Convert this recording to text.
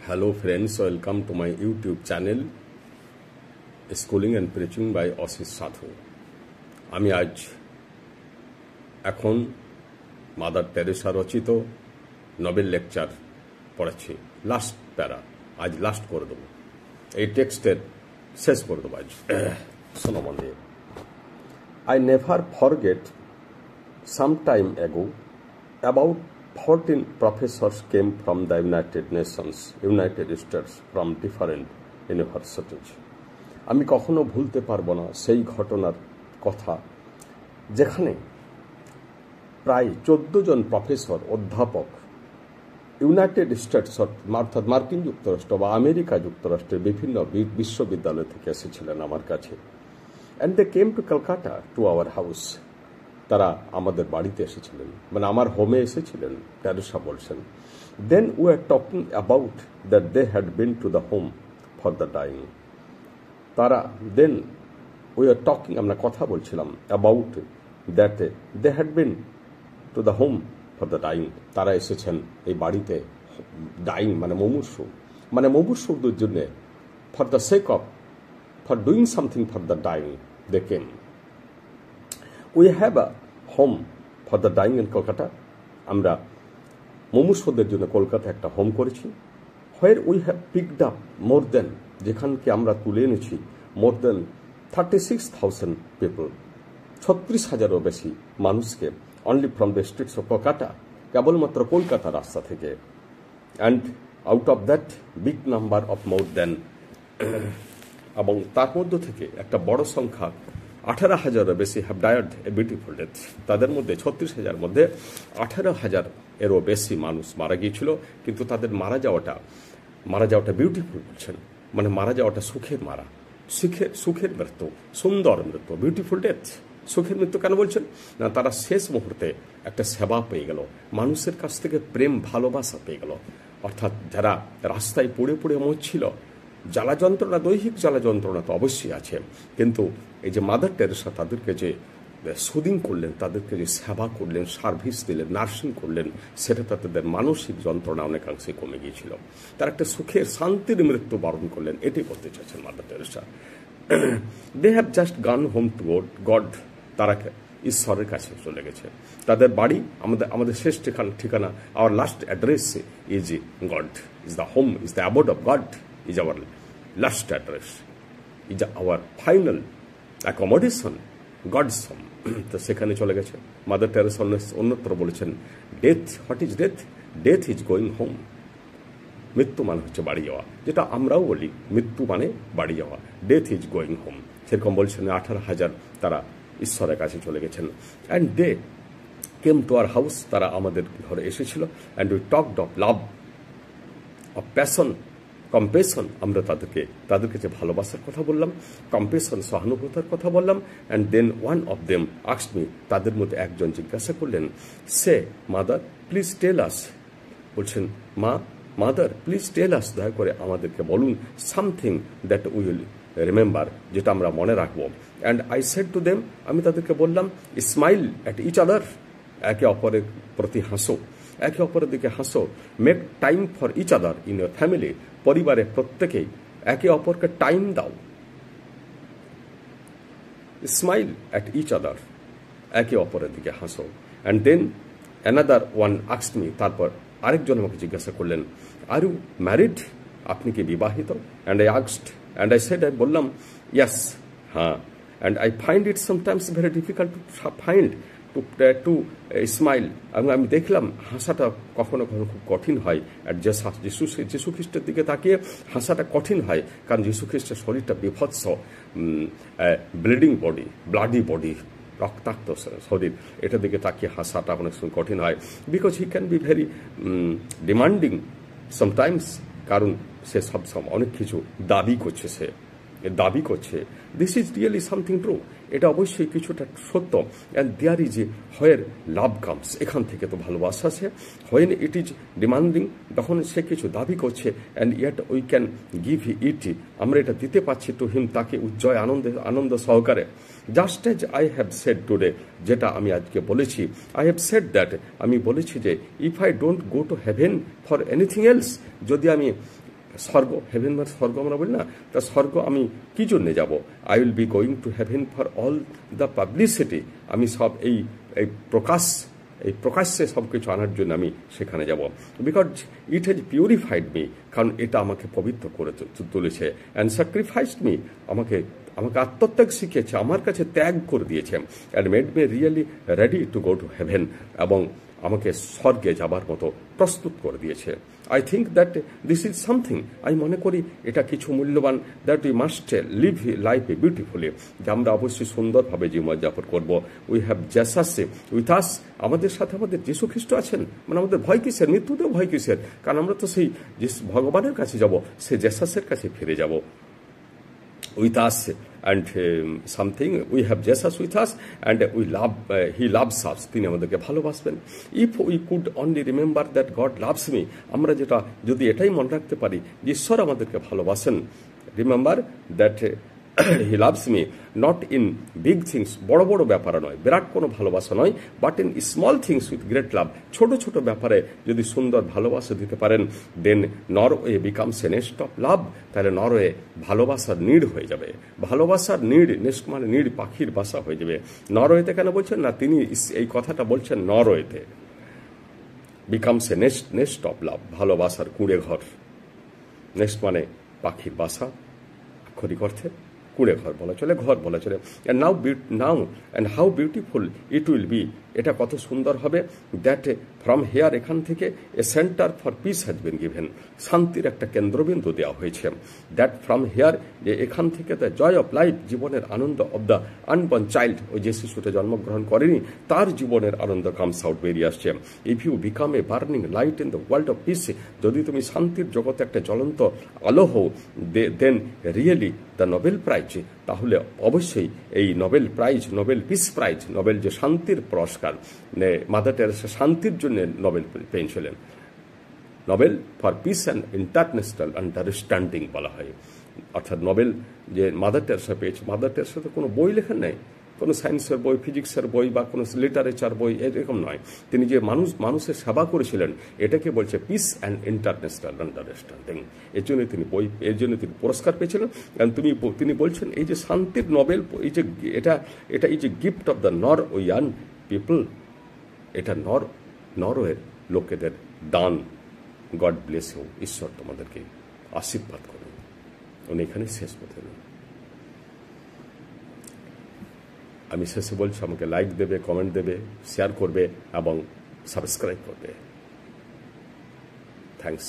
Hello friends, welcome to my YouTube channel Schooling and Preaching by Ashish Sadhu. আমি আজ এখন mother Teresa রচিত Nobel lecture পড়াচ্ছি। Last প্যারা আজ লাস্ট করে দেবো, এই টেক্সটের শেষ করে দেবো আজ। শোনো মন দিয়ে। I never forget some time ago about 14 professors came from the United Nations, United States, from different universities. আমি কখনো ভুলতে পারবো না সেই ঘটনার কথা যেখানে প্রায় 14 জন প্রফেসর অধ্যাপক ইউনাইটেড স্টেটস অর্থাৎ মার্কিন যুক্তরাষ্ট্র বা আমেরিকা যুক্তরাষ্ট্রের বিভিন্ন বিশ্ববিদ্যালয় থেকে এসেছিলেন আমার কাছে। And they came to Kolkata to our house. তারা আমাদের বাড়িতে এসেছিলেন, মানে আমার হোমে এসেছিলেন। তেরেসা বলছেন, then we are talking about that they had been to the home for the dying. তারা দেন উই আর টকিং, আমরা কথা বলছিলাম, about that they had been to the home for the dying. তারা এসেছেন এই বাড়িতে dying মানে মুমূর্ষুদের জন্য, for the sake of for doing something for the dying they came. We have a home for the dying in Kolkata. আমরা মুমূর্ষুদের জন্য কলকাতায় একটা হোম করেছি। Where we have picked up more than, যেখানকে আমরা তুলে এনেছি মোর দেন 36,000 পিপল, 36,000-এরও বেশি মানুষকে, only from the streets of Kolkata, কেবলমাত্র কলকাতা রাস্তা থেকে। And out of that big number of more than, এবং তার মধ্য থেকে একটা বড় সংখ্যা 18,000-এরও বেশি হ্যাভ ডায়ার্ড এ বিউটিফুল ডেথ। তাদের মধ্যে 36,000 মধ্যে 18,000-এরও বেশি মানুষ মারা গিয়েছিল। কিন্তু তাদের মারা যাওয়াটা বিউটিফুল বলছেন, মানে মারা যাওয়াটা সুখের মারা, সুখের মৃত্যু, সুন্দর মৃত্যু, বিউটিফুল ডেথ। সুখের মৃত্যু কেন বলছেন না, তারা শেষ মুহূর্তে একটা সেবা পেয়ে গেল, মানুষের কাছ থেকে প্রেম ভালোবাসা পেয়ে গেল। অর্থাৎ যারা রাস্তায় পড়ে পড়ে মরছিল, জ্বালা যন্ত্রণা, দৈহিক জ্বালা যন্ত্রণা তো অবশ্যই আছে, কিন্তু এই যে মাদার টেরেসা তাদেরকে যে সুদিং করলেন, তাদেরকে যে সেবা করলেন, সার্ভিস দিলেন, নার্সিং করলেন, সেটা তাদের মানসিক যন্ত্রণা অনেকাংশে কমে গিয়েছিল। তার একটা সুখের শান্তির মৃত্যু বরণ করলেন, এটাই বলতে চাচ্ছেন Mother Teresa. They have just gone home to God. তারা ঈশ্বরের কাছে চলে গেছে। তাদের বাড়ি, আমাদের শেষ ঠিকানা, our last address is God, is the home, is the abode of God, is our last address, is our final accommodation, God's home. তো সেখানে চলে গেছে। মাদার টেরেসা অন্যত্র বলেছেন, death, what is death? Death is going home. মৃত্যু মানে হচ্ছে বাড়ি যাওয়া, যেটা আমরাও বলি মৃত্যু মানে বাড়ি যাওয়া। Death is going home. সেরকম বলছেন 18,000 তারা ঈশ্বরের কাছে চলে গেছেন। And they came to our house, তারা আমাদের ঘরে এসেছিল। And we talked of love, of passion, compassion. আমরা তাদের কাছে ভালোবাসার কথা বললাম, কম্পেশন সহানুভূতার কথা বললাম। And then one of them asked me, তাদের মধ্যে একজন জিজ্ঞাসা করলেন, সে মাদার প্লিজ টেল আস, বলছেন মাদার প্লিজ টেল আস, দয়া করে আমাদেরকে বলুন, something that we will remember, যেটা আমরা মনে রাখবো। And I said to them, আমি তাদেরকে বললাম, স্মাইল অ্যাট ইচ আদার, একে অপরের প্রতি হাসো, একে অপরের দিকে হাসো। Make time for each other in your family, পরিবারে প্রত্যেকেই একে অপরকে টাইম দাও। স্মাইল অ্যাট ইচ আদার, একে অপরের দিকে হাসো। And then another one asked me, তারপর আরেকজন আমাকে জিজ্ঞাসা করলেন, আর ইউ ম্যারিড, আপনি কি বিবাহিত? And I asked, and I said, আমি বললাম, ইয়াস, হ্যাঁ। And I find it sometimes very difficult to smile. আমি দেখলাম হাসাটা কখনো কখনো খুব কঠিন হয়। আর যিশু খ্রিস্টের দিকে তাকিয়ে হাসাটা কঠিন হয়, কারণ যিশু খ্রিস্টের শরীরটা বিভৎস, ব্লাডি বডি, রক্তাক্ত শরীর, এটার দিকে তাকিয়ে হাসাটা অনেক সময় কঠিন হয়। Because he can be very demanding sometimes, কারণ সে সবসময় অনেক কিছু দাবি করছে। This is really something true, এটা অবশ্যই কিছুটা সত্য। And there is a where love comes, এখান থেকে তো ভালোবাসা আসে। হোয়েন ইট ইজ ডিমান্ডিং, তখন সে কিছু দাবি করছে। And yet we can give it, আমরা এটা দিতে পারছি টু হিম, তাকে উজ্জয় আনন্দ সহকারে। Just age I have said today, যেটা আমি আজকে বলেছি, আই হ্যাভ সেড দ্যাট, আমি বলেছি যে if I don't go to haven for anything else, যদি আমি স্বর্গ, হেভেন মানে স্বর্গ আমরা বলি না, তা স্বর্গ আমি কি জন্য যাব? I will be going to heaven for all the publicity. আমি সব এই প্রকাশ্যে সব কিছু আনার জন্য আমি সেখানে যাব, because it has purified me, কারণ এটা আমাকে পবিত্র করে তুলেছে, অ্যান্ড স্যাক্রিফাইসড মি, আমাকে আত্মত্যাগ শিখিয়েছে, আমার কাছে ত্যাগ করে দিয়েছে, and made me really ready to go to heaven, এবং আমাকে স্বর্গে যাবার মতো প্রস্তুত করে দিয়েছে। I think that this is something, আমি মনে করি এটা কিছু মূল্যবান, that we must live life beautifully, যে আমরা অবশ্যই সুন্দরভাবে জীবনযাপন করব। We have Jesus with us, আমাদের সাথে আমাদের যীশু খ্রিস্ট আছেন, মানে আমাদের ভয় কিসের, মৃত্যুতেও ভয় কিসের, কারণ আমরা তো সেই ভগবানের কাছে যাব, সে জেসাসের কাছে ফিরে যাব। With us, and something we have Jesus with us, and we love, he loves us, তিনি আমাদেরকে ভালোবাসবেন। If we could only remember that God loves me, আমরা যেটা যদি এটাই মনে রাখতে পারি যে ঈশ্বর আমাদেরকে ভালোবাসেন, remember that he loves me not in big things, বড় বড় ব্যাপারে নয়, বিরাট কোনো ভালোবাসা নয়, but in small things with great love, ছোট ছোট ব্যাপারে যদি সুন্দর ভালোবাসা দিতে পারেন, then Norway becomes a nest of love, তাহলে নরওয়ে ভালোবাসার নীড় হয়ে যাবে। ভালোবাসার নীড়, নেস্ট মানে নীড়, পাখির বাসা হয়ে যাবে। নরওয়েতে কেন বলছেন না, তিনি এই কথাটা বলছেন নরওয়েতে, becomes a nest of love, ভালোবাসার কুঁড়ে ঘর। নেস্ট মানে পাখির বাসা, আক্ষরিক অর্থে কুঁড়ে ঘর বলা চলে, ঘর বলা চলে। Now and how beautiful it will be, এটা কত সুন্দর হবে, দ্যাট ফ্রম হেয়ার, এখান থেকে a centre for peace has been given, শান্তির একটা কেন্দ্রবিন্দু দেওয়া হয়েছে। দ্যাট ফ্রম হেয়ার, যে এখান থেকে দ্য জয় অফ লাইফ, জীবনের আনন্দ, অব দ্য আনবর্ন চাইল্ড, ওই যে শিশুতে জন্মগ্রহণ করেনি তার জীবনের আনন্দ কামস আউট, বেরিয়ে আসছে। If you become a burning light in the world of peace, যদি তুমি শান্তির জগতে একটা জ্বলন্ত আলো হও, then really the Nobel prize, তাহলে অবশ্যই এই Nobel prize, Nobel peace prize, Nobel যে শান্তির পুরস্কার, মাদার টেরেসা শান্তির জন্য নোবেল পেয়েছিলেন, Nobel for peace and international understanding বলা হয়। অর্থাৎ নোবেল যে মাদার টেরেসা পেয়েছে, মাদার টেরেসা তো কোনো বই লেখেন নাই, কোনো সায়েন্সের বই, ফিজিক্সের বই বা কোনো লিটারেচার বই, এরকম নয়। তিনি যে মানুষের সেবা করেছিলেন, এটাকে বলছে পিস অ্যান্ড ইন্টারন্যাশনাল আন্ডারস্ট্যান্ডিং। এর জন্য তিনি তিনি পুরস্কার পেয়েছিলেন। তিনি বলছেন এই যে শান্তির নোবেল, এই যে এটা এই যে গিফট অফ দ্য নরওয়েয়ান পিপল, এটা নরওয়ের লোকেদের দান। গড ব্লেস ইউ, ঈশ্বর তোমাদেরকে আশীর্বাদ করুন। উনি এখানে শেষ করতে নেই। আমি শেষে বলছি, আমাকে লাইক দেবে, কমেন্ট দেবে, শেয়ার করবে এবং সাবস্ক্রাইব করবে। থ্যাঙ্কস।